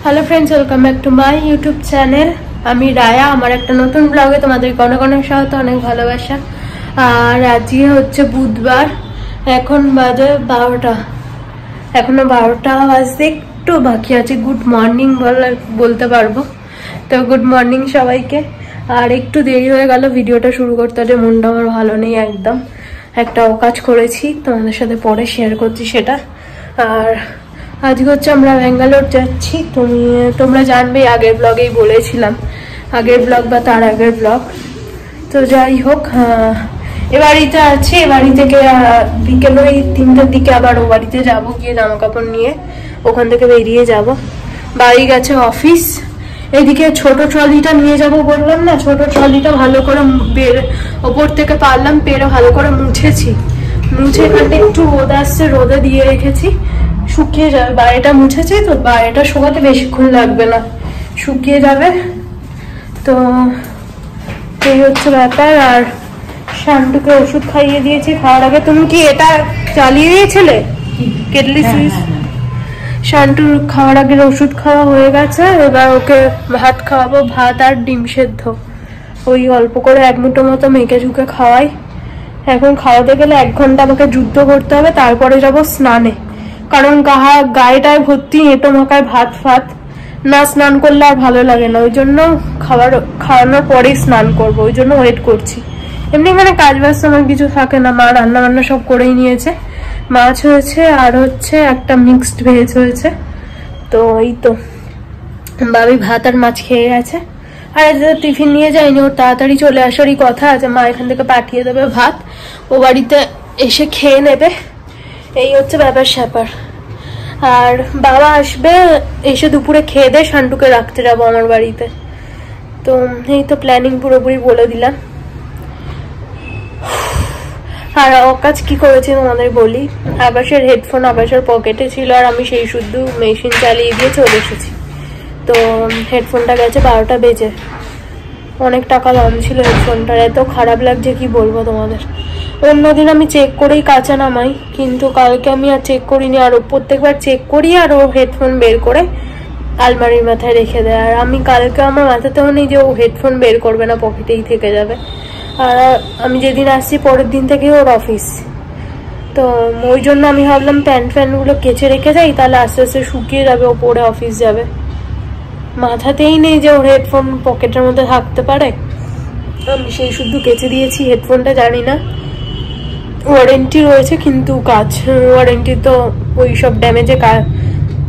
Hello friends, welcome back to my YouTube channel. আমি রায়া, আমার একটা নতুন ব্লগে তোমাদেরকে অনেক অনেক স্বাগত, অনেক ভালোবাসা। আর আজকে হচ্ছে বুধবার, এখন বাজে 12টা, এখনো 12টা বাজতে একটু বাকি আছে। গুড মর্নিং বলতে পারবো তো, গুড মর্নিং সবাইকে। আর একটু দেরি হয়ে গেল ভিডিওটা শুরু করতে, যে মনটা আমার ভালো নেই একদম। একটা কাজ করেছি, তোমাদের সাথে পরে শেয়ার করছি সেটা। আর আজকে হচ্ছে আমরা ব্যাঙ্গালোর যাচ্ছি। তোমরা জানবে, আগের ব্লগেই বলেছিলাম, আগের ব্লগ বা তার আগের ব্লগ। তো যাই হোক, এ বাড়িতে আছে, এ বাড়ি থেকে বিকেল ওই 3টার দিকে আবার ও বাড়িতে যাবো, গিয়ে জামা কাপড় নিয়ে ওখান থেকে বেরিয়ে যাব। বাড়ি গেছে অফিস। এদিকে ছোট ট্রলিটা নিয়ে যাব বললাম না, ছোট ট্রলিটা ভালো করে ওপর থেকে পারলাম পেরে ভালো করে মুছে এখানটা একটু রোদ আসছে, রোদে দিয়ে রেখেছি, শুকিয়ে যাবে। বাইরেটা মুছেছি তো, বাইরেটা শুকাতে বেশিক্ষণ লাগবে না, শুকিয়ে যাবে। তো এই হচ্ছে ব্যাপার। আর শান্টুকে ওষুধ খাইয়ে দিয়েছি খাওয়ার আগে। তুমি কি এটা চালিয়ে দিয়েছিলে কেটলি সুইচ? শান্টুর খাওয়ার আগে ওষুধ খাওয়া হয়ে গেছে, এবার ওকে ভাত খাওয়াবো, ভাত আর ডিম সেদ্ধ, ওই অল্প করে 1 মুঠো মতো মেখে ঝুঁকে খাওয়াই। এখন খাওয়াতে গেলে 1 ঘন্টা আমাকে যুদ্ধ করতে হবে, তারপরে যাব স্নানে। কারণ গায়েটায় ভর্তি এঁটো মাখায় ভাত ফাত, না স্নান করলে আর ভালো লাগে না। ওই জন্য খাওয়ানোর পরেই স্নান করব, ওই জন্য ওয়েট করছি। এমনি মানে কাজ ব্যস্ত আমার কিছু থাকে না, মা রান্না বান্না সব করেই নিয়েছে। মাছ হয়েছে আর হচ্ছে একটা মিক্সড ভেজ হয়েছে। তো এই তো বাবি ভাত আর মাছ খেয়ে গেছে। আর টিফিন নিয়ে যায়নি, ওর তাড়াতাড়ি চলে আসারই কথা আছে। মা এখান থেকে পাঠিয়ে দেবে ভাত, ও বাড়িতে এসে খেয়ে নেবে। এই হচ্ছে ব্যাপার স্যাপার। আর বাবা আসবে, এসে দুপুরে খেয়ে দিয়ে শান্টুকে রাখতে যাবো আমার বাড়িতে। তো এই তো প্ল্যানিং পুরোপুরি বলে দিলাম। আর কাজ কি করেছি তোমাদের বলি। আবাসের হেডফোন আবাসের পকেটে ছিল, আর আমি সেই শুদ্ধ মেশিন চালিয়ে দিয়ে চলে এসেছি। তো হেডফোনটা গেছে 12টা বেজে। অনেক টাকা দাম ছিল হেডফোনটার, এত খারাপ লাগছে কি বলবো তোমাদের। অন্যদিন আমি চেক করেই কাঁচা নামাই, কিন্তু কালকে আমি আর চেক করিনি। আর প্রত্যেকবার চেক করি আর ও হেডফোন বের করে আলমারির মাথায় রেখে দেয়। আর আমি কালকে আমার মাথাতেও নেই যে ও হেডফোন বের করবে না, পকেটেই থেকে যাবে। আর আমি যেদিন আসছি পরের দিন থেকে ওর অফিস, তো ওই জন্য আমি ভাবলাম প্যান্টগুলো কেচে রেখে যাই, তাহলে আস্তে আস্তে শুকিয়ে যাবে, ও পরে অফিস যাবে। মাথাতেই নেই যে ওর হেডফোন পকেটের মধ্যে থাকতে পারে। আমি সেই শুধু কেচে দিয়েছি হেডফোনটা। জানি না ওয়ারেন্টি রয়েছে, কিন্তু ওয়ারেন্টি তো ওই সব ড্যামেজে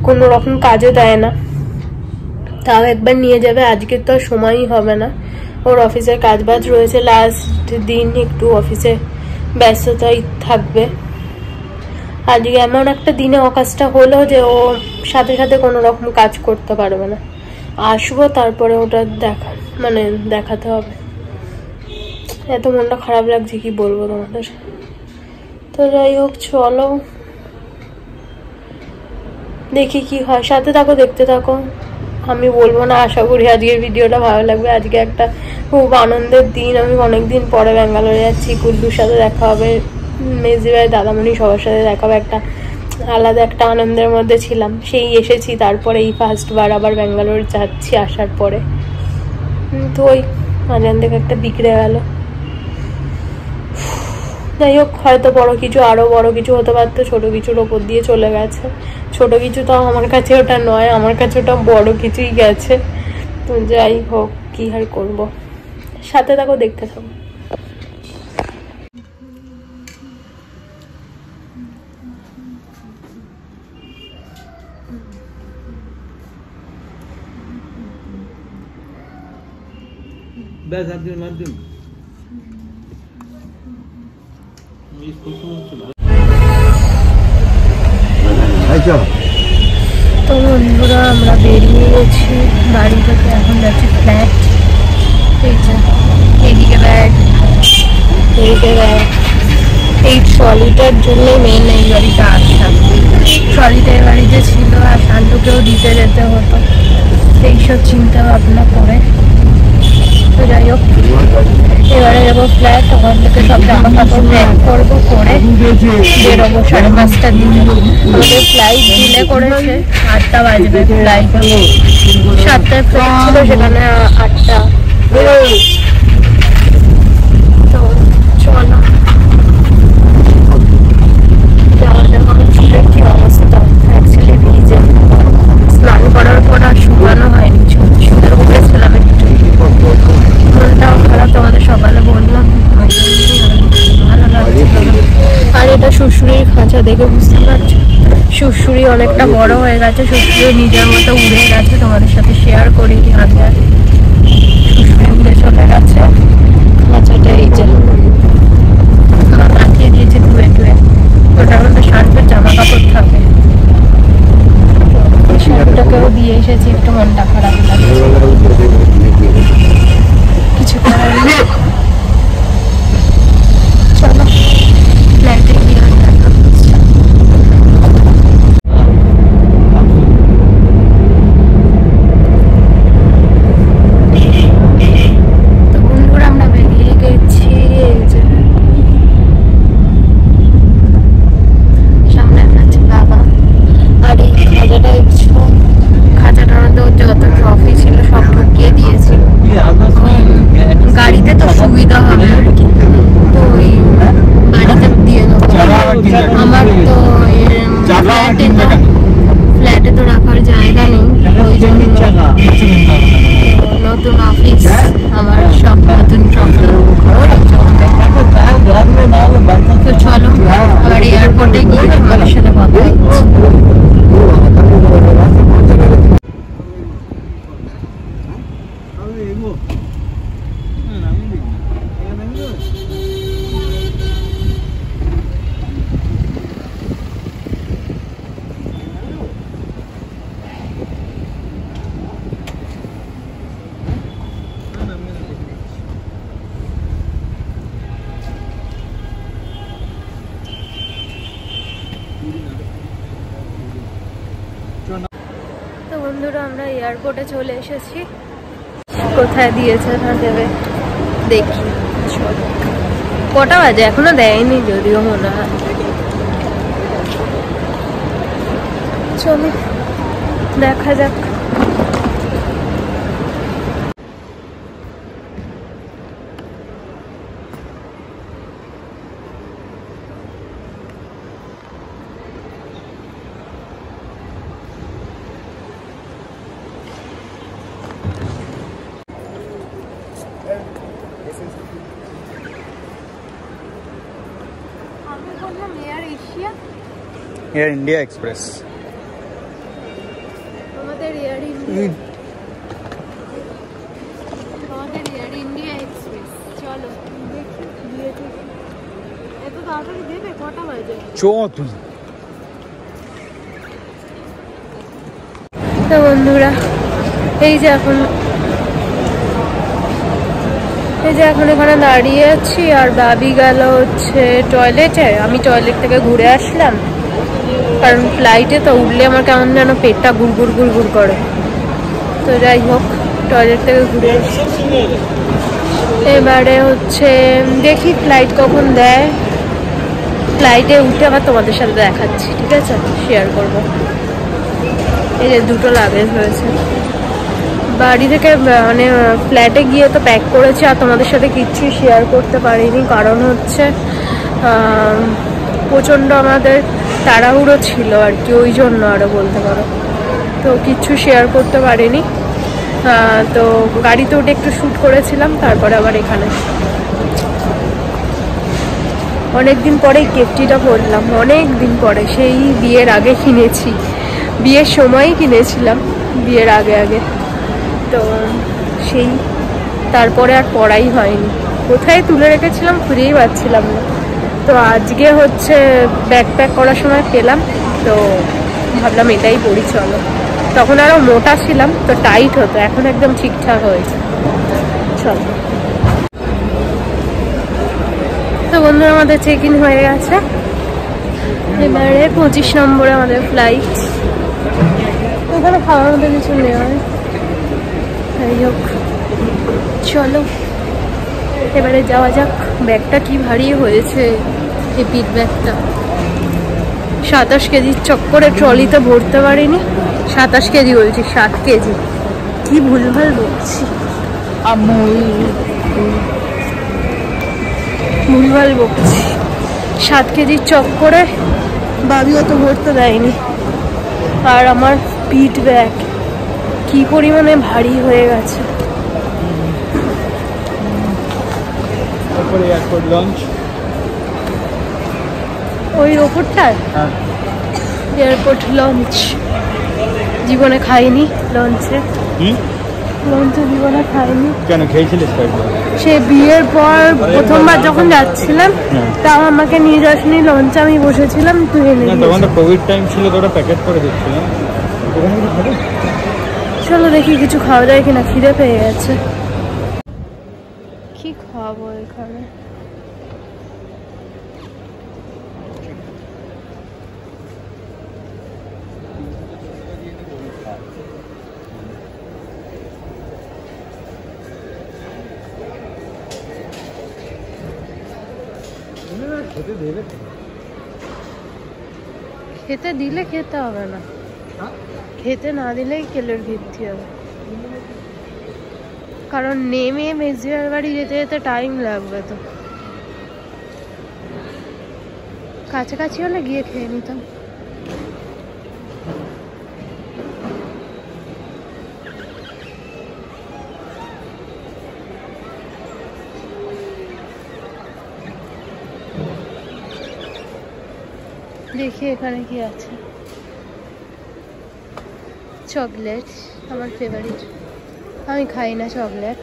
কোনো রকম কাজে দেয় না। তাও একবার নিয়ে যাবে, আজকে তো সময়ই হবে না, ওর অফিসের কাজ বাজ রয়েছে। লাস্ট দিন একটু অফিসে ব্যস্ততাই থাকবে। আজকে এমন একটা দিনে অকাজটা হলো যে ও সাথে সাথে কোনো রকম কাজ করতে পারবে না। আসবো তারপরে ওটা দেখাতে হবে। এত মনটা খারাপ লাগছে কি বলবো তোমাদের। তো যাই হোক, চলো দেখি কি হয়, সাথে থাকো, দেখতে থাকো। আমি বলবো না, আশা করি আজকের ভিডিওটা ভালো লাগবে। আজকে একটা খুব আনন্দের দিন। আমি অনেকদিন পরে ব্যাঙ্গালোরে যাচ্ছি, কুল্লুর সাথে দেখা হবে, মেজি ভাই, দাদামণি, সবার সাথে দেখা হবে। একটা আলাদা একটা আনন্দের মধ্যে ছিলাম, সেই এসেছি। তারপরে এই ফার্স্টবার আবার ব্যাঙ্গালোর যাচ্ছি আসার পরে। তো ওই মাঝখান থেকে একটা বিগড়ে গেল। যাই হোক, হয়তো আরো বড় কিছু হতে পারতো, ছোট কিছুর ওপর দিয়ে চলে গেছে। ছোট কিছু তো আমার কাছে ওটা নয়, আমার কাছে ওটা বড় কিছুই গেছে। তো যাই হোক, কি আর করবো, সাথে থাকো, দেখতে থাকো। তো বন্ধুরা, আমরা বেরিয়ে গেছি বাড়ি থেকে, এখন যাচ্ছি ফ্ল্যাট। এইদিকে ব্যাগ, এইদিকে ব্যাগ। এই ট্রলিটার জন্য মেন এই গাড়িটা আসা। ট্রলিটা এই বাড়িতে ছিল, আর শান্তুকেও দিতে যেতে হতো, এইসব চিন্তা ভাবনা করে। তো তো যাই হোক, এবারে যাবো ফ্ল্যাট, ওখান থেকে সব জামা কাপড় প্যাক করবো, করে বেরোবো 5:30টার দিকে। আমাদের ফ্লাইট ডিলে করেছে, 8টা বাজবে ফ্লাইট, 7টায় ফ্লাইট ছিল, সেখানে 8টা। তো চলো যাওয়া যাক। কি অবস্থা, অ্যাকচুয়ালি ভিজে, স্নান করার পর আর শুকানো হয়নি, শুতে উঠেছিলাম একটু, মনটাও খারাপ, তোমাদের সকালে বললাম, ভালো লাগছে। আর এটা শ্বশুরের খাঁচা, দেখে বুঝতে পারছো শ্বশুরি অনেকটা বড় হয়ে গেছে, শ্বশুরি নিজের মতো উড়ে গেছে, তোমাদের সাথে শেয়ার করি আগে। শ্বশুরি উড়ে চলে গেছে, খাঁচাটা এই যে রাখিয়ে দিয়েছে ধুয়ে ধুয়ে, ওটার মধ্যে শার্টের জামা কাপড় থাকে, শার্টটাকেও দিয়ে এসেছি, একটু মনটা খারাপ লাগছে, কিছু করার নেই। চলো ফ্ল্যাটে গিয়ে দেখা হচ্ছে। তো বন্ধুরা আমরা বেরিয়ে গেছি, সামনে আছে বাবা, আর এই খাজাটা দেখছো, খাজাটার মধ্যে হচ্ছে কত ট্রফি ছিল, সব ঢুকিয়ে দিয়েছি। গাড়িতে তো সুবিধা হবে আর কি, তো ওই গাড়িতে দিয়ে দেবো। আমার তো ফ্ল্যাটে তো রাখার জায়গা নেই, ওই জন্য নতুন অফিস, আমার সব নতুন ট্রফি। তো চলো আবার এয়ারপোর্টে গিয়ে তোমাদের সাথে কথা হচ্ছে। তো বন্ধুরা আমরা এয়ারপোর্টে চলে এসেছি, কোথায় দিয়েছে না দেবে দেখি। কটা বাজে এখনো দেয়নি, যদিও মনে হয়। চলো দেখা যাক। एयर इंडिया एक्सप्रेस, আমাদের এয়ার ইন্ডিয়া এক্সপ্রেস। চলো দেখি দিয়েছে, এত তাড়াতাড়ি দেবে? কটা বাজে? তো বন্ধুরা এই যে এখন এখানে দাঁড়িয়ে আছি, আর বাবি গেল হচ্ছে টয়লেটে, আমি টয়লেট থেকে ঘুরে আসলাম, কারণ ফ্লাইটে তো উঠলে আমার কেমন যেন পেটটা গুড়গুড় করে। তো যাই হোক টয়লেট থেকে ঘুরে এসেছি, এবারে হচ্ছে দেখি ফ্লাইট কখন দেয়, ফ্লাইটে উঠে আবার তোমাদের সাথে দেখাচ্ছি, ঠিক আছে, শেয়ার করব। এই যে দুটো লাগেজ হয়েছে, বাড়ি থেকে মানে ফ্ল্যাটে গিয়ে তো প্যাক করেছি, আর তোমাদের সাথে কিচ্ছু শেয়ার করতে পারিনি, কারণ হচ্ছে প্রচণ্ড আমাদের তাড়াহুড়ো ছিল আর কি, ওই জন্য আরও বলতে পারো, তো কিচ্ছু শেয়ার করতে পারিনি। তো গাড়িতে উঠে একটু শ্যুট করেছিলাম, তারপরে আবার এখানে অনেকদিন পরে কেপটিটা পরলাম, অনেক দিন পরে, সেই বিয়ের আগে কিনেছি, বিয়ের সময়ই কিনেছিলাম, বিয়ের আগে তো সেই তারপরে আর পরাই হয়নি, কোথায় তুলে রেখেছিলাম খুঁজেই পাচ্ছিলাম না। তো আজকে হচ্ছে ব্যাগ প্যাক করার সময় পেলাম, তো ভাবলাম এটাই পরি চলো। তখন আরও মোটা ছিলাম তো টাইট হতো, এখন একদম ঠিকঠাক হয়েছে। চলো তো বন্ধুরা আমাদের চেক ইন হয়ে গেছে, এবারে 25 নম্বরে আমাদের ফ্লাইট। ওখানে খাওয়ার মধ্যে কিছু নেওয়া, যাই হোক চলো এবারে যাওয়া যাক। ব্যাগটা কি ভারী হয়েছে, এই পিঠ ব্যাগটা। 27 কেজির চক্করে ট্রলিতে ভরতে পারিনি। 27 কেজি বলছি, 7 কেজি। কি ভুলভাল বকছি, ভুলভাল বকছি। 7 কেজির চক্করে বাবিও তো ভরতে দেয়নি। আর আমার পিঠ ব্যাগ কি পরিমাণে ভারী হয়ে গেছে। ওই ওপরটার এয়ারপোর্ট লঞ্চ জীবনে খাইনি। লঞ্চে জীবনে খাইনি। কেন খেয়েছিলিস? সে বিয়ের পর প্রথমবার যখন যাচ্ছিলাম তাও আমাকে নিয়ে যাসনি লঞ্চে, আমি বসেছিলাম, তুই এনে দিয়েছিস। তখন তো কোভিড টাইম ছিল, তো ওটা প্যাকেট করে দিচ্ছিল। চলো দেখি কিছু খাওয়া যায় কিনা, খিদে পেয়ে গেছে। কি খাবো এখানে? খেতে দিলে খেতে হবে না, খেতে না দিলেই কেলের ভিত্তি হবে। কারণ নেমে মেজদিয়ার বাড়ি যেতে যেতে টাইম লাগবে, তো কাছাকাছি হলে গিয়ে খেয়ে নিতাম। দেখি এখানে কি আছে। চকলেট আমার ফেভারিট, আমি খাই না চকলেট।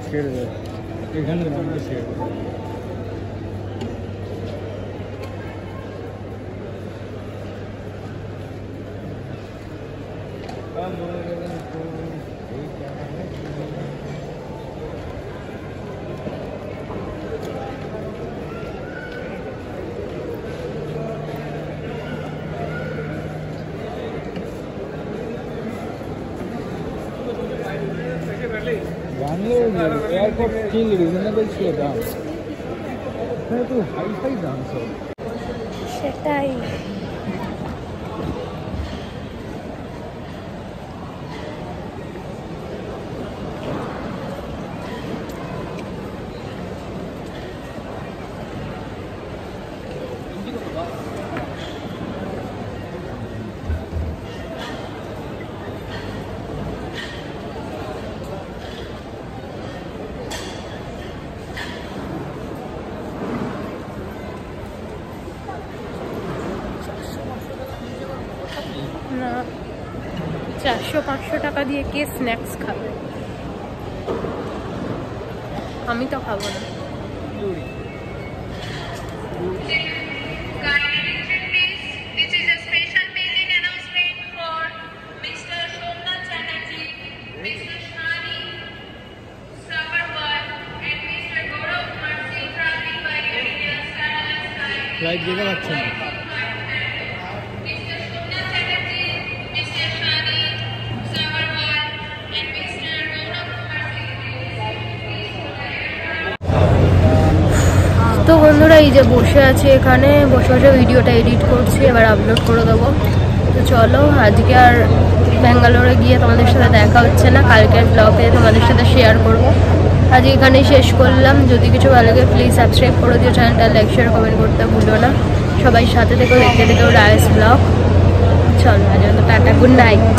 ছেড়ে দেবে এখানে ছেড়ে দেবে। এয়ারপোর্ট স্টিল রিজনেবল ছিল দাম, এখানে তো হাই ফাই দাম সব। সেটাই না। 400-500 টাকা দিয়ে কে স্ন্যাক্স খাবে? আমি তো খাবো না। ফ্লাইট যেতে পারছে না। তো তো বন্ধুরা এই যে বসে আছি এখানে, বসে বসে ভিডিওটা এডিট করছি, এবার আপলোড করে দেবো। তো চলো, আজকে আর ব্যাঙ্গালোরে গিয়ে তোমাদের সাথে দেখা হচ্ছে না, কালকের ব্লগে তোমাদের সাথে শেয়ার করবো। আজ এখানেই শেষ করলাম। যদি কিছু ভালো লাগে প্লিজ সাবস্ক্রাইব করে দিও, চ্যানেলটা লাইক শেয়ার কমেন্ট করতে ভুলো না। সবাই সাথে থেকেও দেখতে থেকেও রায়েস ব্লগ। চলো আজ টাটা, গুড নাইট।